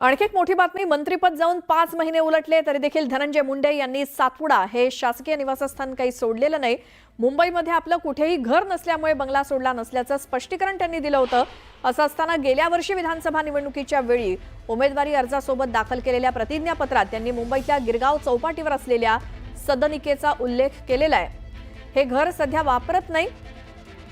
आणखी एक मोठी बातमी, मंत्रीपद जाऊन 5 महिने उलटले तरी देखील धनंजय मुंडे यांनी सातपुडा हे शासकीय निवासस्थान काही सोडलेलं नाही। मुंबईमध्ये आपलं कुठेही घर नसल्यामुळे बंगला सोडला नसल्याचं स्पष्टीकरण त्यांनी दिलं होतं। असं असताना गेल्या वर्षी विधानसभा निवडणुकीच्या वेळी उमेदवारी अर्जासोबत दाखल केलेल्या प्रतिज्ञापत्रात त्यांनी मुंबईतल्या गिरगाव चौपाटीवर असलेल्या सदनिकेचा उल्लेख केलेला आहे। हे घर सध्या वापरत नाही।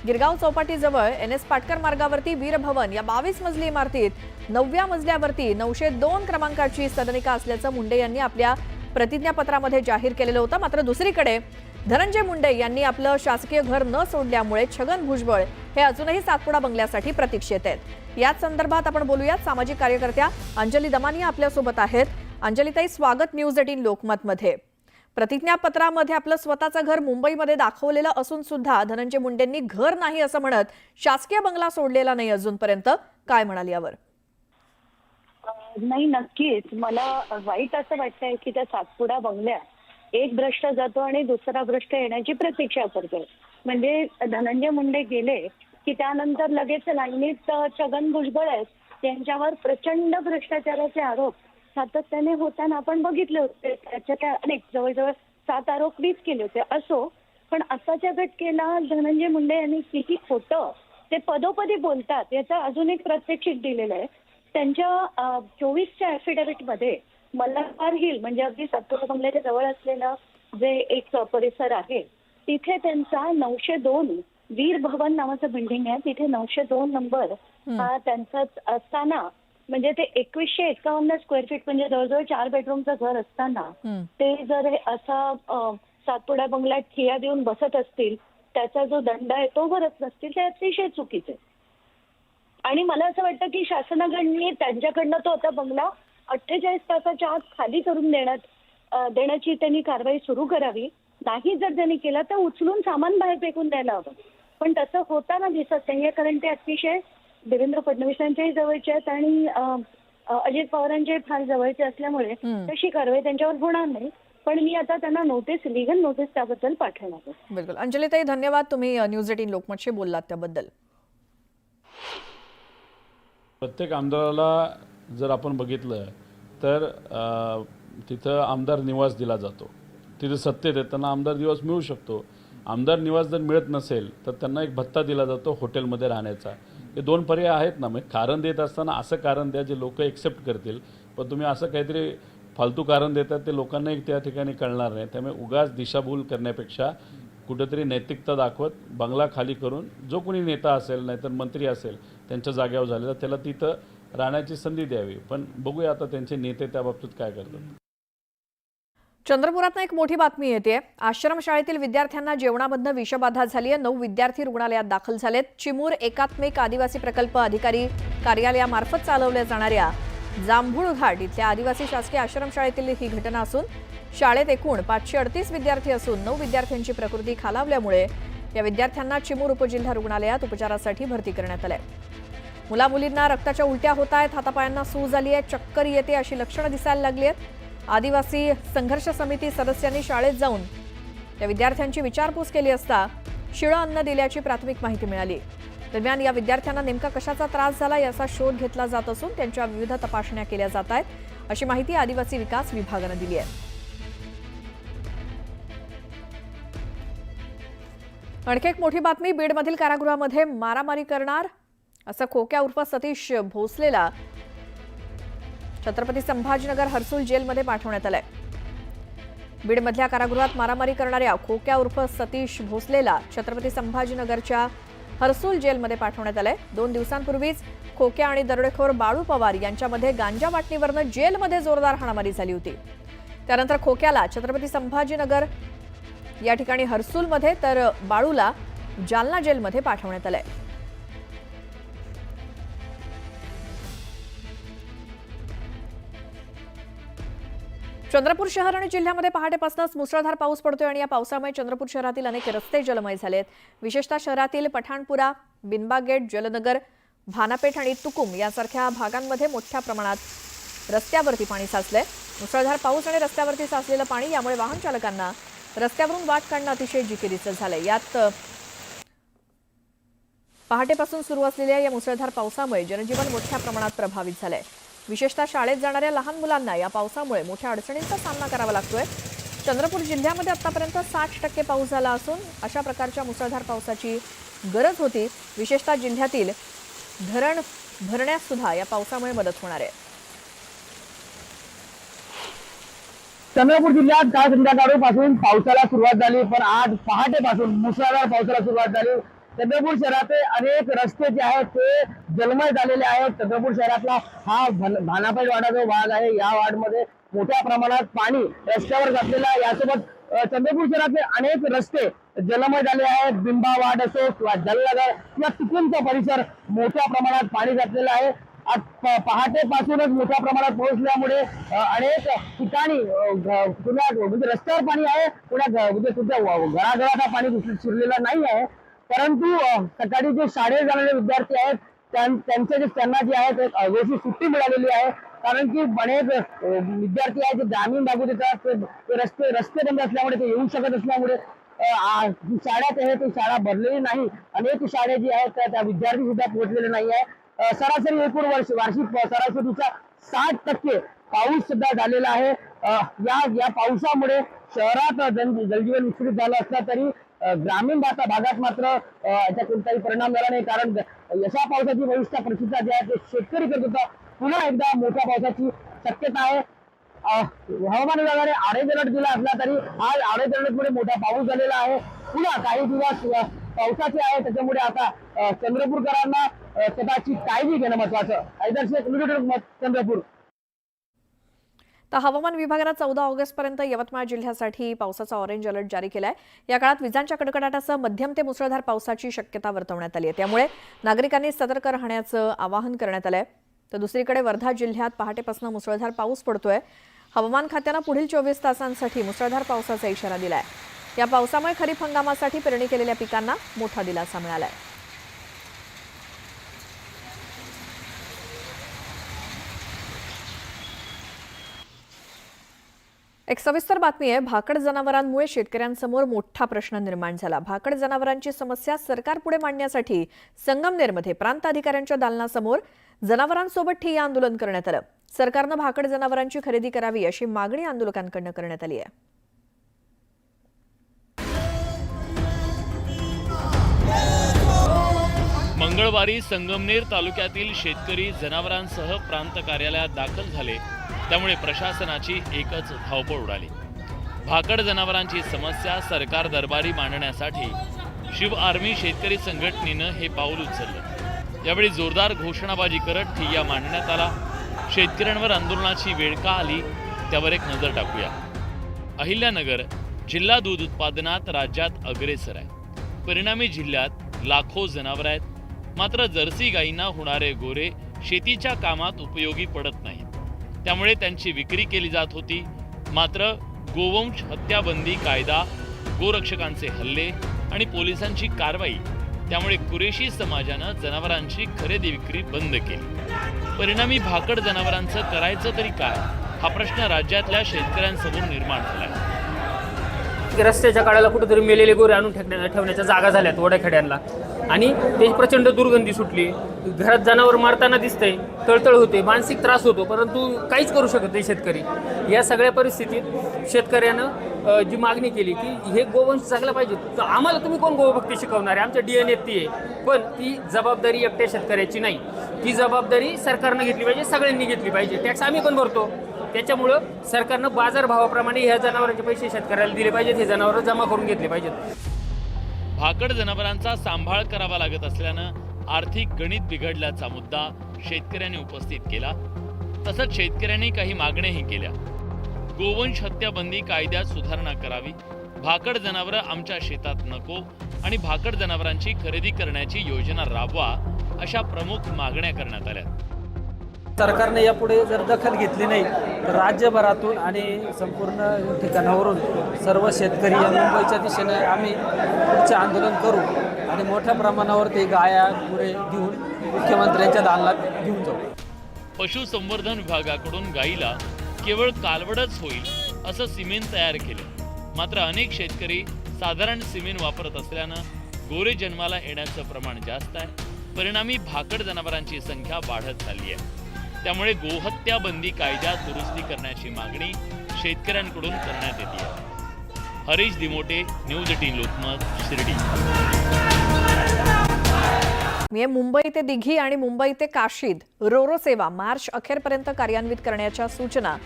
गिरगाव चौपाटीजवळ एनएस पाटकर मार्गावरती वीरभवन या 22 मजली इमारतीत 9व्या मजल्यावरती 902 क्रमांकाची सदनिका असल्याचं मुंडे यांनी आपल्या प्रतिज्ञापत्रामध्ये जाहीर केलेलं होतं। मात्र दुसरीकडे धनंजय मुंडे यांनी आपलं शासकीय घर न सोडल्यामुळे छगन भुजबळ हे अजूनही सातपुडा बंगल्यासाठी प्रतीक्षेत आहेत। याच संदर्भात आपण बोलूयात। सामाजिक कार्यकर्त्या अंजली दमानिया आपल्या सोबत आहेत। अंजलीताई, स्वागत न्यूज 18 लोकमत मध्ये। प्रतिज्ञापत्रामध्ये आपलं स्वतःचं घर मुंबईमध्ये दाखवलेलं असून सुद्धा धनंजय मुंडेंनी घर नाही असं म्हणत शासकीय बंगला सोडलेला नाही अजूनपर्यंत, काय म्हणाल यावर? नाही, नक्कीच मला वाईट असं वाटतंय की त्या सातपुडा बंगल्यात एक भ्रष्ट जातो आणि दुसरा भ्रष्ट येण्याची प्रतीक्षा करतो। म्हणजे धनंजय मुंडे गेले की त्यानंतर लगेच लाईनीत छगन भुजबळ आहेत, त्यांच्यावर प्रचंड भ्रष्टाचाराचे आरोप सातत्याने होताना आपण बघितले होते। त्याच्या अनेक जवळजवळ 7 आरोप मीच केले होते। असो, पण असाच्या घटनेला धनंजय मुंडे यांनी किती खोटं ते पदोपदी बोलतात याचा अजून एक प्रात्यक्षिक दिलेलं आहे। त्यांच्या 24च्या ॲफिडेव्हिट मध्ये मल्हार हिल म्हणजे अगदी सातपुडा बंगल्याच्या जवळ असलेला जे एक परिसर आहे तिथे त्यांचा 902 वीर भवन नावाचं बिल्डिंग आहे, तिथे 902 नंबर हा त्यांचाच असताना म्हणजे ते 2151 स्क्वेअर फीट म्हणजे जवळजवळ 4 बेडरूमचं घर असताना ते जर असा सातपुडा बंगल्यात ठिया देऊन बसत असतील, त्याचा जो दंड आहे तो भरत नसतील, ते अतिशय चुकीचे। आणि मला असं वाटतं की शासनाकडनी त्यांच्याकडनं तो आता बंगला 48 तासाच्या आत खाली करून देण्याची त्यांनी कारवाई सुरू करावी। नाही जर त्यांनी केला तर उचलून सामान बाहेर फेकून द्यायला हवं, पण तसं होताना दिसत नाही। कारण ते अतिशय देवेंद्र फडणवीसांच्याही जवळचे आहेत आणि अजित पवारांचे फार जवळचे असल्यामुळे तशी कारवाई त्यांच्यावर होणार नाही। पण मी आता त्यांना लीगल नोटीस त्याबद्दल पाठवणार आहे। बिलकुल अंजलीताई, धन्यवाद, तुम्ही न्यूज 18 लोकमतशी बोललात त्याबद्दल। प्रत्येक आमदाराला जर आपण बघितलं तर तिथं आमदार निवास दिला जातो। तिथे सत्तेत आहे त्यांना आमदार निवास मिळू शकतो। आमदार निवास जर मिळत नसेल तर त्यांना एक भत्ता दिला जातो हॉटेलमध्ये राहण्याचा। हे 2 पर्याय आहेत ना। मग कारण देत असताना असं कारण द्या जे लोक एक्सेप्ट करतील, पण तुम्ही असं काहीतरी फालतू कारण देतात ते लोकांनाही त्या ठिकाणी कळणार नाही। त्यामुळे उगाच दिशाभूल करण्यापेक्षा कुठेतरी नैतिकता दाखवत बंगला खाली करून जो कोणी नेता असेल नाहीतर मंत्री असेल त्यांच्या जागेवर झालेला त्याला तिथं राहण्याची संधी द्यावी। पण बघूया आता त्यांचे नेते त्या बाबतीत काय करतात। चंद्रपुरात एक मोठी बातमी येते। आश्रमशाळेतील विद्यार्थ्यांना जेवणामधनं विषबाधा झाली आहे। 9 विद्यार्थी रुग्णालयात दाखल झालेत। चिमूर एकात्मिक आदिवासी प्रकल्प अधिकारी कार्यालयामार्फत चालवल्या जाणाऱ्या जांभूळ घाट इथल्या आदिवासी शासकीय आश्रमशाळेतील ही घटना असून शाळेत एकूण 538 विद्यार्थी असून 9 विद्यार्थ्यांची प्रकृती खालावल्यामुळे या विद्यार्थ्यांना चिमूर उपजिल्हा रुग्णालयात उपचारासाठी भरती करण्यात आले। मुलामुलींना रक्ताच्या उलट्या होत आहेत, हातापायांना सूज आली आहे, चक्कर येते अशी लक्षणं दिसायला लागली आहेत। आदिवासी संघर्ष समिती सदस्यांनी शाळेत जाऊन या विद्यार्थ्यांची विचारपूस केली असता शिळं अन्न दिल्याची प्राथमिक माहिती मिळाली। दरम्यान या विद्यार्थ्यांना नेमका कशाचा त्रास झाला याचा शोध घेतला जात असून त्यांच्या विविध तपासण्या केल्या जात आहेत, अशी माहिती आदिवासी विकास विभागाने दिली आहे। आणखी एक मोठी बातमी, बीडमधील कारागृहामध्ये मारामारी करणार असं खोक्या उर्फ सतीश भोसलेला छत्रपती संभाजीनगर हर्सुल जेलमध्ये पाठवण्यात आलंय। बीडमधल्या कारागृहात मारामारी करणाऱ्या खोक्या उर्फ सतीश भोसलेला छत्रपती संभाजीनगरच्या हर्सुल जेलमध्ये पाठवण्यात आलंय। 2 दिवसांपूर्वीच खोक्या आणि दरोडेखोर बाळू पवार यांच्यामध्ये गांजा वाटणीवरनं जेलमध्ये जोरदार हाणामारी झाली होती। त्यानंतर खोक्याला छत्रपती संभाजीनगर या ठिकाणी हर्सुलमध्ये तर बाळूला जालना जेलमध्ये पाठवण्यात आलंय। चंद्रपूर शहर आणि जिल्ह्यामध्ये पहाटेपासूनच मुसळधार पाऊस पडतोय आणि या पावसामुळे चंद्रपूर शहरातील अनेक रस्ते जलमय झालेत। विशेषतः शहरातील पठाणपुरा, बिनबा गेट, जलनगर, भानापेठ आणि तुकुम यासारख्या भागांमध्ये मोठ्या प्रमाणात रस्त्यावरती पाणी साचलंय। मुसळधार पाऊस आणि रस्त्यावरती साचलेलं पाणी यामुळे वाहन चालकांना रस्त्यावरून वाट काढणं अतिशय जिकिरीचं झालंय। यात पहाटेपासून सुरू असलेल्या या मुसळधार पावसामुळे जनजीवन मोठ्या प्रमाणात प्रभावित झालंय। विशेषतः शाळेत जाणाऱ्या लहान मुलांना या पावसामुळे मोठ्या अडचणींचा सामना करावा लागतोय. चंद्रपूर जिल्ह्यामध्ये आतापर्यंत 60% पाऊस झाला असून अशा प्रकारच्या मुसळधार पावसाची गरज होती. विशेषतः जिल्ह्यातील धरण भरण्यास सुद्धा या पावसामुळे मदत होणार आहे. चंद्रपूर जिल्ह्यात काल संध्याकाळपासून पावसाला सुरुवात झाली, पण आज पहाटेपासून मुसळधार पावसाला सुरुवात झाली. चंद्रपूर शहराचे अनेक रस्ते जे आहेत ते जलमय झालेले आहेत. चंद्रपूर शहरातला हा भानापैठ वाडा जो भाग आहे, या वार्डमध्ये मोठ्या प्रमाणात पाणी रस्त्यावर घातलेलं आहे. यासोबत चंद्रपूर शहराचे अनेक रस्ते जलमय झाले आहेत. बिंबा वार्ड असो किंवा जलनगर किंवा तिकुंचा परिसर मोठ्या प्रमाणात पाणी घातलेलं आहे. आज पहाटेपासूनच मोठ्या प्रमाणात पोहोचल्यामुळे अनेक ठिकाणी म्हणजे रस्त्यावर पाणी आहे, तुमच्या घराघरात पाणी शिरलेलं नाही आहे. परंतु सकाळी जे शाळेत जाणारे विद्यार्थी आहेत त्यांना जे आहे ते सुट्टी मिळालेली आहे. कारण की अनेक विद्यार्थी आहेत जे ग्रामीण भागात येतात, ते रस्ते बंद असल्यामुळे ते येऊ शकत असल्यामुळे शाळेत आहे ती शाळा भरलेली नाही. अनेक शाळे जी आहेत त्या विद्यार्थी सुद्धा पोहोचलेले नाही आहे. सरासरी एकूण वार्षिक सरासरीचा 60% पाऊस सुद्धा झालेला आहे. या पावसामुळे शहरात जलजीवन विस्कळीत झालं असलं तरी ग्रामीण भागात मात्र याचा कोणताही परिणाम झाला नाही. कारण अशा पावसाची भविष्य परिस्थिती जी आहे ते शेतकरी करत होता. पुन्हा एकदा मोठ्या पावसाची शक्यता आहे. हवामान विभागाने ऑरेंज अलर्ट दिला असला तरी आज ऑरेंज अलर्टमुळे मोठा पाऊस झालेला आहे. पुन्हा काही दिवस पावसाचे आहे, त्याच्यामुळे आता चंद्रपूरकरांना स्वतःची काळजी घेणं महत्वाचं. हैदर शेख, चंद्रपूर. तर हवामान विभागानं 14 ऑगस्टपर्यंत यवतमाळ जिल्ह्यासाठी पावसाचा ऑरेंज अलर्ट जारी केलाय. या काळात विजांच्या कडकडाटासह मध्यम ते मुसळधार पावसाची शक्यता वर्तवण्यात आली आहे. त्यामुळे नागरिकांनी सतर्क राहण्याचं आवाहन करण्यात आलंय. तर दुसरीकडे वर्धा जिल्ह्यात पहाटेपासून मुसळधार पाऊस पडतोय. हवामान खात्यानं पुढील 24 तासांसाठी मुसळधार पावसाचा इशारा दिलाय. या पावसामुळे खरीप हंगामासाठी पेरणी केलेल्या पिकांना मोठा दिलासा मिळालाय. एक सविस्तर बातमी आहे. भाकड जनावरांमुळे शेतकऱ्यांसमोर मोठा प्रश्न निर्माण झाला. भाकड जनावरांची समस्या सरकारपुढे मांडण्यासाठी संगमनेरमध्ये प्रांत अधिकाऱ्यांच्या दालनासमोर जनावरांसोबत ठिय्या आंदोलन करण्यात आलं. सरकारनं भाकड जनावरांची खरेदी करावी अशी मागणी आंदोलकांकडून करण्यात आली आहे. मंगळवारी संगमनेर तालुक्यातील शेतकरी जनावरांसह प्रांत कार्यालयात दाखल झाले. त्यामुळे प्रशासनाची एकच धावपळ उडाली. भाकड जनावरांची समस्या सरकार दरबारी मांडण्यासाठी शिव आर्मी शेतकरी संघटनेनं हे पाऊल उचललं. यावेळी जोरदार घोषणाबाजी करत ठिय्या मांडण्यात आला. शेतकऱ्यांवर आंदोलनाची वेळ का आली त्यावर एक नजर टाकूया. अहिल्यानगर जिल्हा दूध उत्पादनात राज्यात अग्रेसर आहे. परिणामी जिल्ह्यात लाखो जनावरं आहेत. मात्र जर्सी गायींना होणारे गोरे शेतीच्या कामात उपयोगी पडत नाहीत. त्यामुळे त्यांची विक्री केली जात होती. मात्र गोवंश हत्याबंदी कायदा, गोरक्षकांचे हल्ले आणि पोलिसांची कारवाई त्यामुळे कुरेशी समाजानं जनावरांची खरेदी विक्री बंद केली. परिणामी भाकड जनावरांचं करायचं तरी काय हा प्रश्न राज्यातल्या शेतकऱ्यांसमोर निर्माण झालाय. रस्त्याच्या कडेला कुठेतरी मेलेले गोरे आणून ठेवण्याच्या जागा झाल्यात वड्याखेड्यांना आणि त्याची प्रचंड दुर्गंधी सुटली. घरात जनावर मारताना दिसतंय, तळतळ होते, मानसिक त्रास होतो, परंतु काहीच करू शकत नाही शेतकरी. या सगळ्या परिस्थितीत शेतकऱ्यानं जी मागणी केली की हे गोवंश जगला पाहिजे, तर आम्हाला तुम्ही कोण गोभक्ती शिकवणार आहे? आमच्या DNA ती आहे, पण ती जबाबदारी एकट्या शेतकऱ्याची नाही. ती जबाबदारी सरकारनं घेतली पाहिजे, सगळ्यांनी घेतली पाहिजे. टॅक्स आम्ही पण भरतो. त्याच्यामुळं सरकारनं बाजारभावाप्रमाणे ह्या जनावरांचे पैसे शेतकऱ्याला दिले पाहिजेत, हे जनावरं जमा करून घेतले पाहिजेत. भाकड जनावरांचा सांभाळ करावा लागत असल्यानं आर्थिक गणित बिघडल्याचा मुद्दा शेतकऱ्यांनी उपस्थित केला. तसंच शेतकऱ्यांनी काही मागण्याही केल्या. गोवंश हत्याबंदी कायद्यात सुधारणा करावी, भाकड जनावरं आमच्या शेतात नको आणि भाकड जनावरांची खरेदी करण्याची योजना राबवा, अशा प्रमुख मागण्या करण्यात आल्या. सरकारने यापुढे जर दखल घेतली नाही तर राज्यभरातून आणि संपूर्ण ठिकाणावरून सर्व शेतकरी या मुंबईच्या दिशेने आम्ही पुढचे आंदोलन करू आणि मोठ्या प्रमाणावर ते गाया गुरे घेऊन मुख्यमंत्र्यांच्या दालनात घेऊन जाऊ. पशुसंवर्धन विभागाकडून गायीला केवळ कालवडच होईल असं सिमेंट तयार केलं. मात्र अनेक शेतकरी साधारण सिमेंट वापरत असल्यानं गोरे जन्माला येण्याचं प्रमाण जास्त आहे. परिणामी भाकड जनावरांची संख्या वाढत चालली आहे. त्यामुळे गोहत्या बंदी कायद्यात दुरुस्ती करण्याची मागणी शेतकऱ्यांकडून करण्यात येते. हरीश दिमोटे, न्यूज 18 लोकमत, शिर्डी. मुंबई ते दिघी आणि मुंबई ते काशीद रोरो सेवा मार्च अखेरपर्यंत कार्यान्वित करण्याच्या सूचना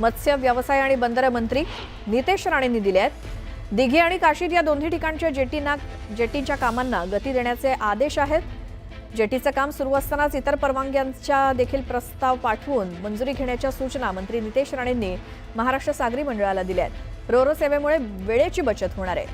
मत्स्य व्यवसाय आणि बंदर मंत्री नितेश राणेंनी दिल्या आहेत. दिघी आणि काशीद या दोन्ही ठिकाणच्या जेटीच्या कामांना गती देण्याचे आदेश आहेत. जेटीचं काम सुरू असतानाच इतर परवानग्यांच्या देखील प्रस्ताव पाठवून मंजुरी घेण्याच्या सूचना मंत्री नितेश राणेंनी महाराष्ट्र सागरी मंडळाला दिल्या आहेत. रोरो सेवेमुळे वेळेची बचत होणार आहे.